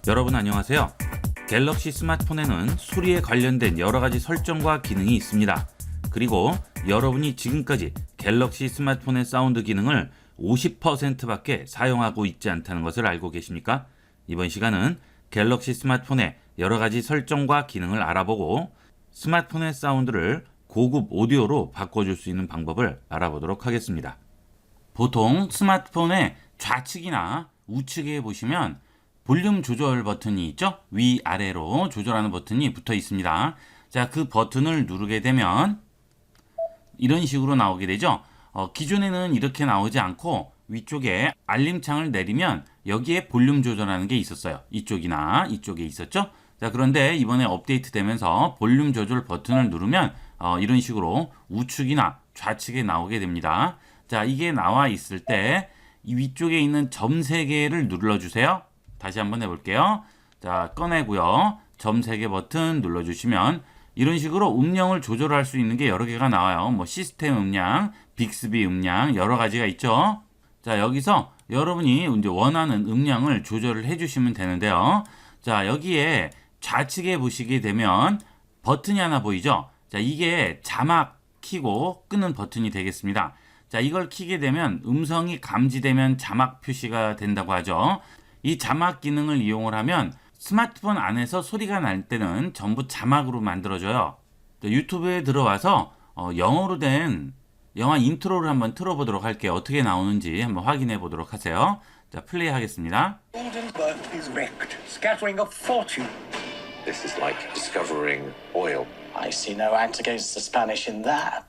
여러분 안녕하세요. 갤럭시 스마트폰에는 소리에 관련된 여러가지 설정과 기능이 있습니다. 그리고 여러분이 지금까지 갤럭시 스마트폰의 사운드 기능을 50%밖에 사용하고 있지 않다는 것을 알고 계십니까? 이번 시간은 갤럭시 스마트폰의 여러가지 설정과 기능을 알아보고 스마트폰의 사운드를 고급 오디오로 바꿔줄 수 있는 방법을 알아보도록 하겠습니다. 보통 스마트폰의 좌측이나 우측에 보시면 볼륨 조절 버튼이 있죠? 위아래로 조절하는 버튼이 붙어 있습니다. 자, 그 버튼을 누르게 되면 이런 식으로 나오게 되죠? 기존에는 이렇게 나오지 않고 위쪽에 알림창을 내리면 여기에 볼륨 조절하는 게 있었어요. 이쪽이나 이쪽에 있었죠? 자, 그런데 이번에 업데이트 되면서 볼륨 조절 버튼을 누르면 이런 식으로 우측이나 좌측에 나오게 됩니다. 자, 이게 나와 있을 때 이 위쪽에 있는 점 3개를 눌러주세요. 다시 한번 해볼게요. 자, 꺼내고요. 점 3개 버튼 눌러주시면 이런 식으로 음량을 조절할 수 있는 게 여러 개가 나와요. 뭐 시스템 음량, 빅스비 음량 여러 가지가 있죠. 자, 여기서 여러분이 이제 원하는 음량을 조절을 해주시면 되는데요. 자, 여기에 좌측에 보시게 되면 버튼이 하나 보이죠? 자, 이게 자막 키고 끄는 버튼이 되겠습니다. 자, 이걸 키게 되면 음성이 감지되면 자막 표시가 된다고 하죠. 이 자막 기능을 이용을 하면 스마트폰 안에서 소리가 날 때는 전부 자막으로 만들어져요. 유튜브에 들어와서 영어로 된 영화 인트로를 한번 틀어보도록 할게요. 어떻게 나오는지 한번 확인해 보도록 하세요. 자, 플레이 하겠습니다. Goldenberg is wrecked, scattering a fortune. This is like discovering oil. I see no act against the Spanish in that.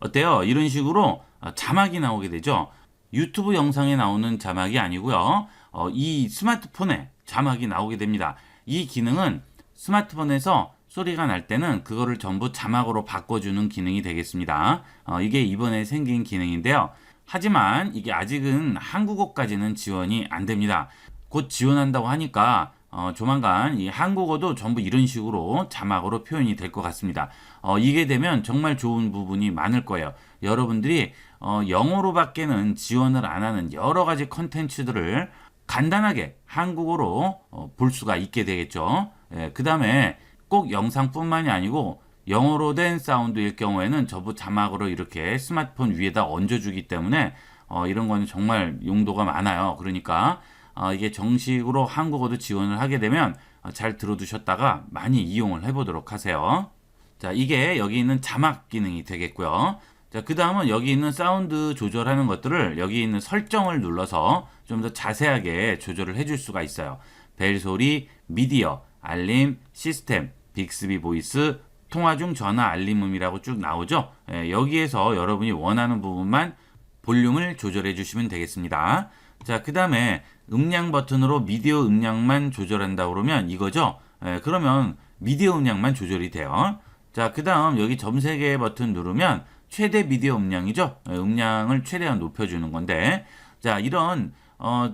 어때요? 이런 식으로 자막이 나오게 되죠. 유튜브 영상에 나오는 자막이 아니고요. 이 스마트폰에 자막이 나오게 됩니다. 이 기능은 스마트폰에서 소리가 날 때는 그거를 전부 자막으로 바꿔주는 기능이 되겠습니다. 이게 이번에 생긴 기능인데요. 하지만 이게 아직은 한국어까지는 지원이 안 됩니다. 곧 지원한다고 하니까 조만간 이 한국어도 전부 이런 식으로 자막으로 표현이 될 것 같습니다. 이게 되면 정말 좋은 부분이 많을 거예요. 여러분들이 영어로밖에는 지원을 안 하는 여러 가지 컨텐츠들을 간단하게 한국어로 볼 수가 있게 되겠죠. 그 다음에 꼭 영상뿐만이 아니고 영어로 된 사운드일 경우에는 전부 자막으로 이렇게 스마트폰 위에다 얹어주기 때문에 이런 거는 정말 용도가 많아요. 그러니까 이게 정식으로 한국어도 지원을 하게 되면 잘 들어두셨다가 많이 이용을 해보도록 하세요. 자, 이게 여기 있는 자막 기능이 되겠고요. 자, 그 다음은 여기 있는 사운드 조절하는 것들을 여기 있는 설정을 눌러서 좀 더 자세하게 조절을 해줄 수가 있어요. 벨 소리, 미디어, 알림, 시스템, 빅스비 보이스, 통화 중 전화 알림음이라고 쭉 나오죠. 여기에서 여러분이 원하는 부분만 볼륨을 조절해 주시면 되겠습니다. 자, 그 다음에 음량 버튼으로 미디어 음량만 조절한다 그러면 이거죠. 그러면 미디어 음량만 조절이 돼요. 자, 그 다음 여기 점 3개 버튼 누르면 최대 미디어 음량이죠. 음량을 최대한 높여주는 건데, 자, 이런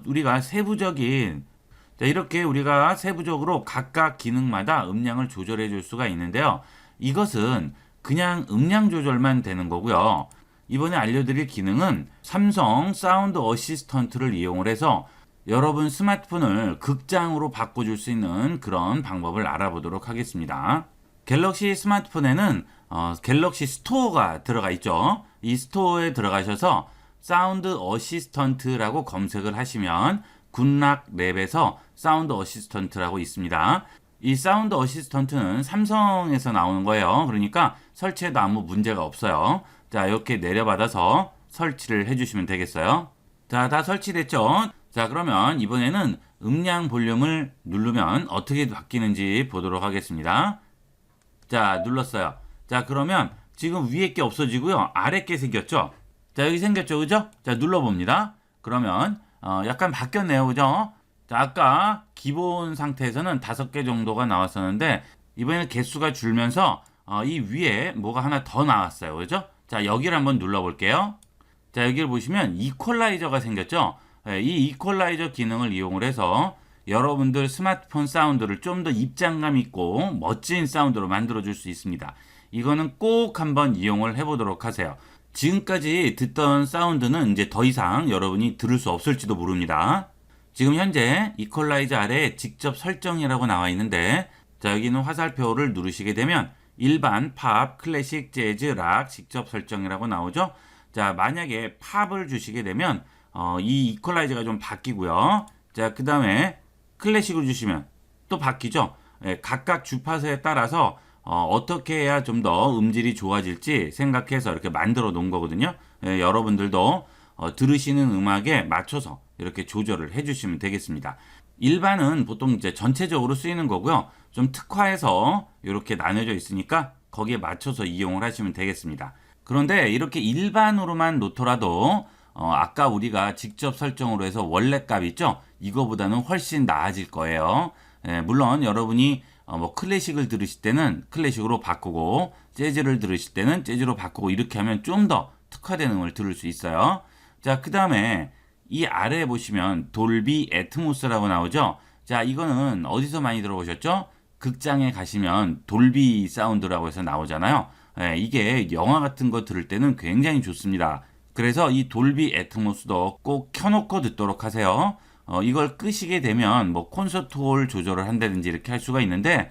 우리가 세부적인, 자, 이렇게 우리가 세부적으로 각각 기능마다 음량을 조절해 줄 수가 있는데요. 이것은 그냥 음량 조절만 되는 거고요. 이번에 알려드릴 기능은 삼성 사운드 어시스턴트를 이용을 해서 여러분 스마트폰을 극장으로 바꿔줄 수 있는 그런 방법을 알아보도록 하겠습니다. 갤럭시 스마트폰에는 갤럭시 스토어가 들어가 있죠. 이 스토어에 들어가셔서 사운드 어시스턴트라고 검색을 하시면 굿락 랩에서 사운드 어시스턴트라고 있습니다. 이 사운드 어시스턴트는 삼성에서 나오는 거예요. 그러니까 설치해도 아무 문제가 없어요. 자, 이렇게 내려받아서 설치를 해주시면 되겠어요. 자, 다 설치됐죠? 자, 그러면 이번에는 음량 볼륨을 누르면 어떻게 바뀌는지 보도록 하겠습니다. 자, 눌렀어요. 자, 그러면 지금 위에 게 없어지고요. 아래 게 생겼죠? 자, 여기 생겼죠? 그죠? 자, 눌러봅니다. 그러면 약간 바뀌었네요. 그죠? 자, 아까 기본 상태에서는 5개 정도가 나왔었는데 이번에는 개수가 줄면서 이 위에 뭐가 하나 더 나왔어요. 그죠? 자, 여기를 한번 눌러볼게요. 자, 여기를 보시면 이퀄라이저가 생겼죠? 이 이퀄라이저 기능을 이용을 해서 여러분들 스마트폰 사운드를 좀 더 입장감 있고 멋진 사운드로 만들어줄 수 있습니다. 이거는 꼭 한번 이용을 해보도록 하세요. 지금까지 듣던 사운드는 이제 더 이상 여러분이 들을 수 없을지도 모릅니다. 지금 현재 이퀄라이저 아래에 직접 설정이라고 나와 있는데 자 여기는 화살표를 누르시게 되면 일반 팝, 클래식, 재즈, 락 직접 설정이라고 나오죠. 자 만약에 팝을 주시게 되면 이 이퀄라이저가 좀 바뀌고요. 자 그 다음에 클래식을 주시면 또 바뀌죠. 예, 각각 주파수에 따라서 어떻게 해야 좀 더 음질이 좋아질지 생각해서 이렇게 만들어 놓은 거거든요. 예, 여러분들도 들으시는 음악에 맞춰서 이렇게 조절을 해주시면 되겠습니다. 일반은 보통 이제 전체적으로 쓰이는 거고요. 좀 특화해서 이렇게 나눠져 있으니까 거기에 맞춰서 이용을 하시면 되겠습니다. 그런데 이렇게 일반으로만 놓더라도 아까 우리가 직접 설정으로 해서 원래 값 있죠? 이거보다는 훨씬 나아질 거예요. 예, 물론 여러분이 뭐 클래식을 들으실 때는 클래식으로 바꾸고 재즈를 들으실 때는 재즈로 바꾸고 이렇게 하면 좀 더 특화된 음을 들을 수 있어요. 자, 그 다음에 이 아래에 보시면 돌비 애트모스라고 나오죠. 자, 이거는 어디서 많이 들어보셨죠? 극장에 가시면 돌비 사운드라고 해서 나오잖아요. 예, 이게 영화 같은 거 들을 때는 굉장히 좋습니다. 그래서 이 돌비 애트모스도 꼭 켜놓고 듣도록 하세요. 이걸 끄시게 되면 뭐 콘서트홀 조절을 한다든지 이렇게 할 수가 있는데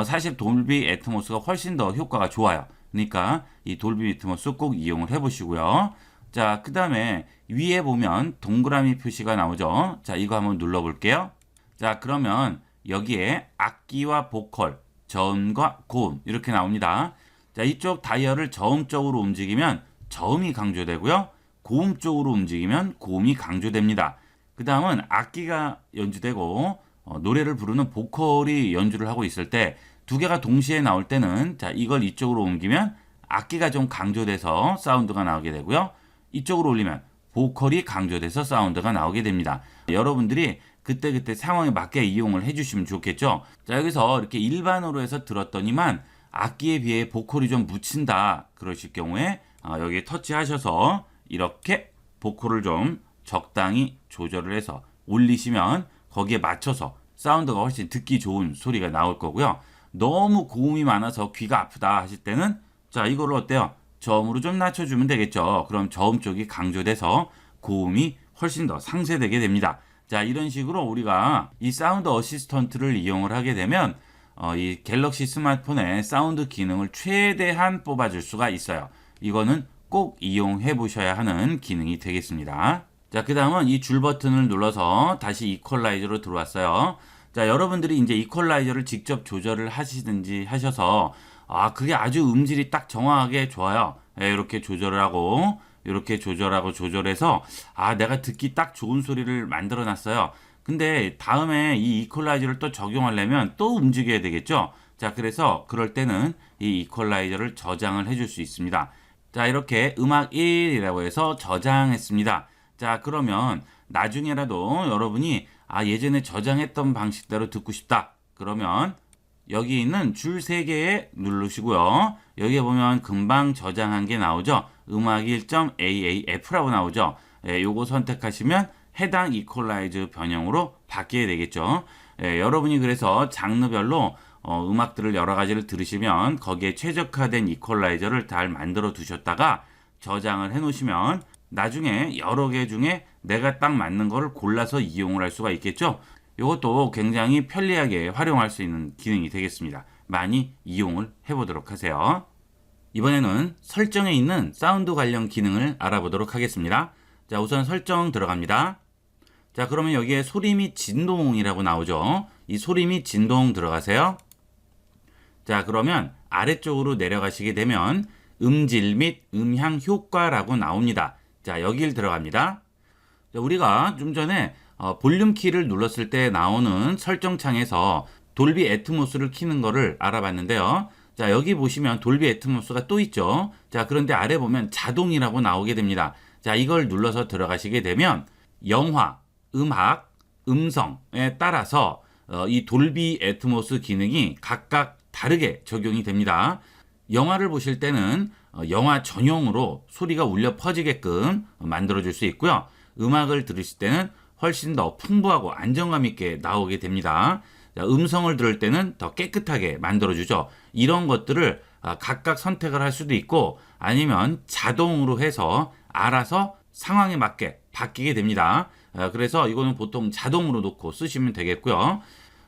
사실 돌비 애트모스가 훨씬 더 효과가 좋아요. 그러니까 이 돌비 애트모스 꼭 이용을 해보시고요. 자, 그 다음에 위에 보면 동그라미 표시가 나오죠. 자, 이거 한번 눌러볼게요. 자, 그러면 여기에 악기와 보컬, 저음과 고음 이렇게 나옵니다. 자, 이쪽 다이얼을 저음 쪽으로 움직이면 저음이 강조되고요. 고음 쪽으로 움직이면 고음이 강조됩니다. 그 다음은 악기가 연주되고 노래를 부르는 보컬이 연주를 하고 있을 때 두 개가 동시에 나올 때는 자 이걸 이쪽으로 옮기면 악기가 좀 강조돼서 사운드가 나오게 되고요. 이쪽으로 올리면 보컬이 강조돼서 사운드가 나오게 됩니다. 여러분들이 그때그때 상황에 맞게 이용을 해주시면 좋겠죠. 자 여기서 이렇게 일반으로 해서 들었더니만 악기에 비해 보컬이 좀 묻힌다 그러실 경우에 여기에 터치하셔서 이렇게 보컬을 좀 적당히 조절을 해서 올리시면 거기에 맞춰서 사운드가 훨씬 듣기 좋은 소리가 나올 거고요. 너무 고음이 많아서 귀가 아프다 하실 때는 자 이거를 어때요? 저음으로 좀 낮춰주면 되겠죠. 그럼 저음 쪽이 강조돼서 고음이 훨씬 더 상쇄되게 됩니다. 자 이런 식으로 우리가 이 사운드 어시스턴트를 이용을 하게 되면 이 갤럭시 스마트폰의 사운드 기능을 최대한 뽑아줄 수가 있어요. 이거는 꼭 이용해 보셔야 하는 기능이 되겠습니다. 자, 그 다음은 이 줄 버튼을 눌러서 다시 이퀄라이저로 들어왔어요. 자, 여러분들이 이제 이퀄라이저를 직접 조절을 하시든지 하셔서 그게 아주 음질이 딱 정확하게 좋아요. 예, 이렇게 조절을 하고 이렇게 조절하고 조절해서 내가 듣기 딱 좋은 소리를 만들어 놨어요. 근데 다음에 이 이퀄라이저를 또 적용하려면 또 움직여야 되겠죠. 자, 그래서 그럴 때는 이 이퀄라이저를 저장을 해줄 수 있습니다. 자, 이렇게 음악 1이라고 해서 저장했습니다. 자, 그러면 나중에라도 여러분이 예전에 저장했던 방식대로 듣고 싶다. 그러면 여기 있는 줄 3개에 누르시고요. 여기에 보면 금방 저장한 게 나오죠. 음악 1.aaf라고 나오죠. 요거 선택하시면 해당 이퀄라이저 변형으로 바뀌게 되겠죠. 여러분이 그래서 장르별로 음악들을 여러 가지를 들으시면 거기에 최적화된 이퀄라이저를 잘 만들어 두셨다가 저장을 해 놓으시면 나중에 여러 개 중에 내가 딱 맞는 거를 골라서 이용을 할 수가 있겠죠. 이것도 굉장히 편리하게 활용할 수 있는 기능이 되겠습니다. 많이 이용을 해보도록 하세요. 이번에는 설정에 있는 사운드 관련 기능을 알아보도록 하겠습니다. 자, 우선 설정 들어갑니다. 자, 그러면 여기에 소리 및 진동이라고 나오죠. 이 소리 및 진동 들어가세요. 자, 그러면 아래쪽으로 내려가시게 되면 음질 및 음향 효과라고 나옵니다. 자, 여길 들어갑니다. 자, 우리가 좀 전에 볼륨 키를 눌렀을 때 나오는 설정창에서 돌비 애트모스를 키는 거를 알아봤는데요. 자, 여기 보시면 돌비 애트모스가 또 있죠. 자, 그런데 아래 보면 자동이라고 나오게 됩니다. 자, 이걸 눌러서 들어가시게 되면 영화, 음악, 음성에 따라서 이 돌비 애트모스 기능이 각각 다르게 적용이 됩니다. 영화를 보실 때는 영화 전용으로 소리가 울려 퍼지게끔 만들어줄 수 있고요. 음악을 들으실 때는 훨씬 더 풍부하고 안정감 있게 나오게 됩니다. 음성을 들을 때는 더 깨끗하게 만들어주죠. 이런 것들을 각각 선택을 할 수도 있고 아니면 자동으로 해서 알아서 상황에 맞게 바뀌게 됩니다. 그래서 이거는 보통 자동으로 놓고 쓰시면 되겠고요.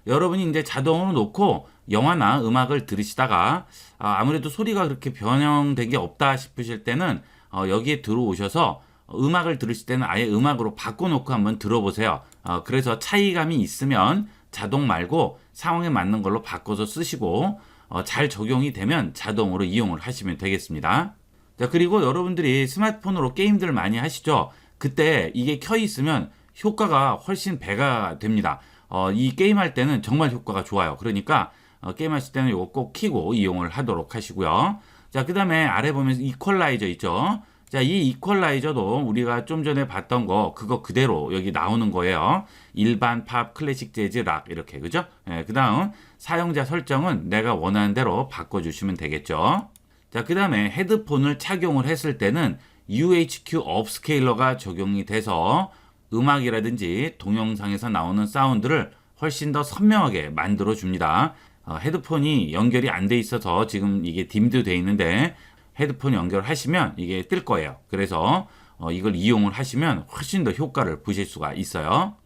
여러분이 이제 자동으로 놓고 영화나 음악을 들으시다가 아무래도 소리가 그렇게 변형된 게 없다 싶으실 때는 여기에 들어오셔서 음악을 들으실 때는 아예 음악으로 바꿔놓고 한번 들어보세요. 그래서 차이감이 있으면 자동 말고 상황에 맞는 걸로 바꿔서 쓰시고 잘 적용이 되면 자동으로 이용을 하시면 되겠습니다. 자, 그리고 여러분들이 스마트폰으로 게임들 많이 하시죠? 그때 이게 켜 있으면 효과가 훨씬 배가 됩니다. 이 게임할 때는 정말 효과가 좋아요. 그러니까 게임하실 때는 이거 꼭 켜고 이용을 하도록 하시고요. 자, 그 다음에 아래 보면 이퀄라이저 있죠? 자, 이 이퀄라이저도 우리가 좀 전에 봤던 거 그거 그대로 여기 나오는 거예요. 일반 팝, 클래식 재즈, 락 이렇게 그죠? 그 다음 사용자 설정은 내가 원하는 대로 바꿔주시면 되겠죠. 자, 그 다음에 헤드폰을 착용을 했을 때는 UHQ 업스케일러가 적용이 돼서 음악이라든지 동영상에서 나오는 사운드를 훨씬 더 선명하게 만들어 줍니다. 헤드폰이 연결이 안 돼 있어서 지금 이게 딤도 돼 있는데 헤드폰 연결하시면 이게 뜰 거예요. 그래서 이걸 이용을 하시면 훨씬 더 효과를 보실 수가 있어요.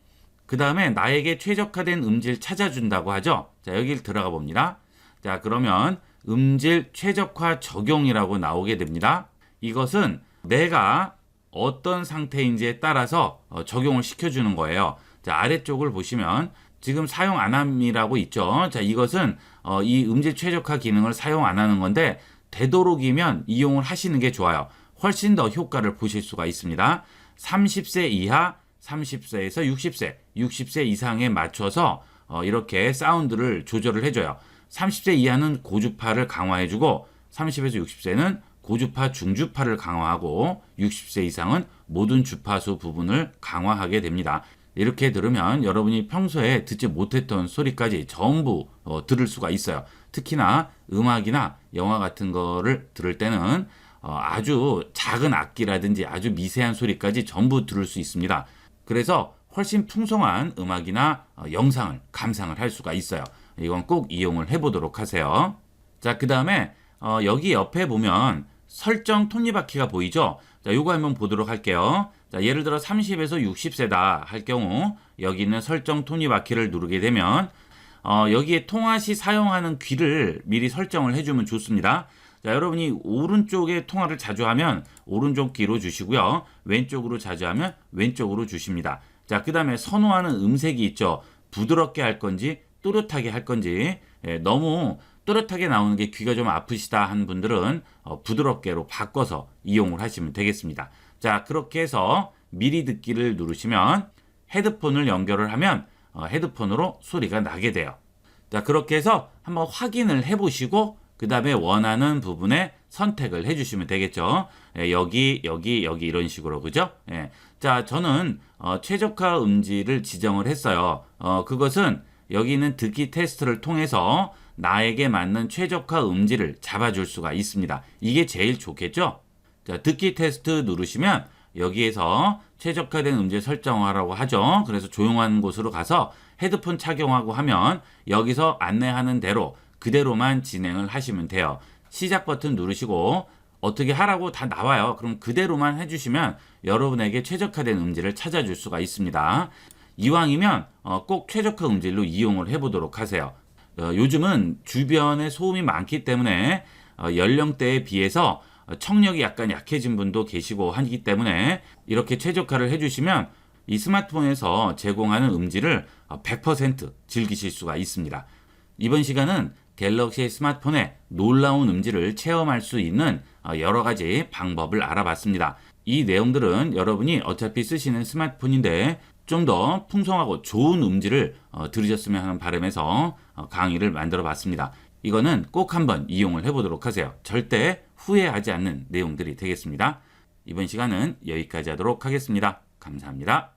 그 다음에 나에게 최적화된 음질 찾아준다고 하죠. 자, 여기를 들어가 봅니다. 자, 그러면 음질 최적화 적용이라고 나오게 됩니다. 이것은 내가 어떤 상태인지에 따라서 적용을 시켜주는 거예요. 자, 아래쪽을 보시면 지금 사용 안 함이라고 있죠. 자, 이것은 이 음질 최적화 기능을 사용 안 하는 건데 되도록이면 이용을 하시는 게 좋아요. 훨씬 더 효과를 보실 수가 있습니다. 30세 이하, 30세에서 60세, 60세 이상에 맞춰서 이렇게 사운드를 조절을 해줘요. 30세 이하는 고주파를 강화해주고 30에서 60세는 고주파, 중주파를 강화하고 60세 이상은 모든 주파수 부분을 강화하게 됩니다. 이렇게 들으면 여러분이 평소에 듣지 못했던 소리까지 전부 들을 수가 있어요. 특히나 음악이나 영화 같은 거를 들을 때는 아주 작은 악기라든지 아주 미세한 소리까지 전부 들을 수 있습니다. 그래서 훨씬 풍성한 음악이나 영상을 감상을 할 수가 있어요. 이건 꼭 이용을 해보도록 하세요. 자, 그 다음에 여기 옆에 보면 설정 톱니바퀴가 보이죠? 자, 요거 한번 보도록 할게요. 자, 예를 들어 30에서 60세다 할 경우 여기 있는 설정 톱니바퀴를 누르게 되면 여기에 통화 시 사용하는 귀를 미리 설정을 해주면 좋습니다. 자, 여러분이 오른쪽에 통화를 자주 하면 오른쪽 귀로 주시고요. 왼쪽으로 자주 하면 왼쪽으로 주십니다. 자, 그 다음에 선호하는 음색이 있죠. 부드럽게 할 건지 또렷하게 할 건지 너무 또렷하게 나오는 게 귀가 좀 아프시다 하는 분들은 부드럽게로 바꿔서 이용을 하시면 되겠습니다. 자, 그렇게 해서 미리 듣기를 누르시면 헤드폰을 연결을 하면 헤드폰으로 소리가 나게 돼요. 자, 그렇게 해서 한번 확인을 해보시고 그 다음에 원하는 부분에 선택을 해주시면 되겠죠. 여기 이런 식으로 그죠? 자, 저는 최적화 음질을 지정을 했어요. 그것은 여기 있는 듣기 테스트를 통해서 나에게 맞는 최적화 음질을 잡아줄 수가 있습니다. 이게 제일 좋겠죠? 자, 듣기 테스트 누르시면 여기에서 최적화된 음질 설정하라고 하죠. 그래서 조용한 곳으로 가서 헤드폰 착용하고 하면 여기서 안내하는 대로 그대로만 진행을 하시면 돼요. 시작 버튼 누르시고 어떻게 하라고 다 나와요. 그럼 그대로만 해주시면 여러분에게 최적화된 음질을 찾아줄 수가 있습니다. 이왕이면 꼭 최적화 음질로 이용을 해보도록 하세요. 요즘은 주변에 소음이 많기 때문에 연령대에 비해서 청력이 약간 약해진 분도 계시고 하기 때문에 이렇게 최적화를 해주시면 이 스마트폰에서 제공하는 음질을 100% 즐기실 수가 있습니다. 이번 시간은 갤럭시 스마트폰의 놀라운 음질을 체험할 수 있는 여러 가지 방법을 알아봤습니다. 이 내용들은 여러분이 어차피 쓰시는 스마트폰인데 좀 더 풍성하고 좋은 음질을 들으셨으면 하는 바람에서 강의를 만들어 봤습니다. 이거는 꼭 한번 이용을 해보도록 하세요. 절대 후회하지 않는 내용들이 되겠습니다. 이번 시간은 여기까지 하도록 하겠습니다. 감사합니다.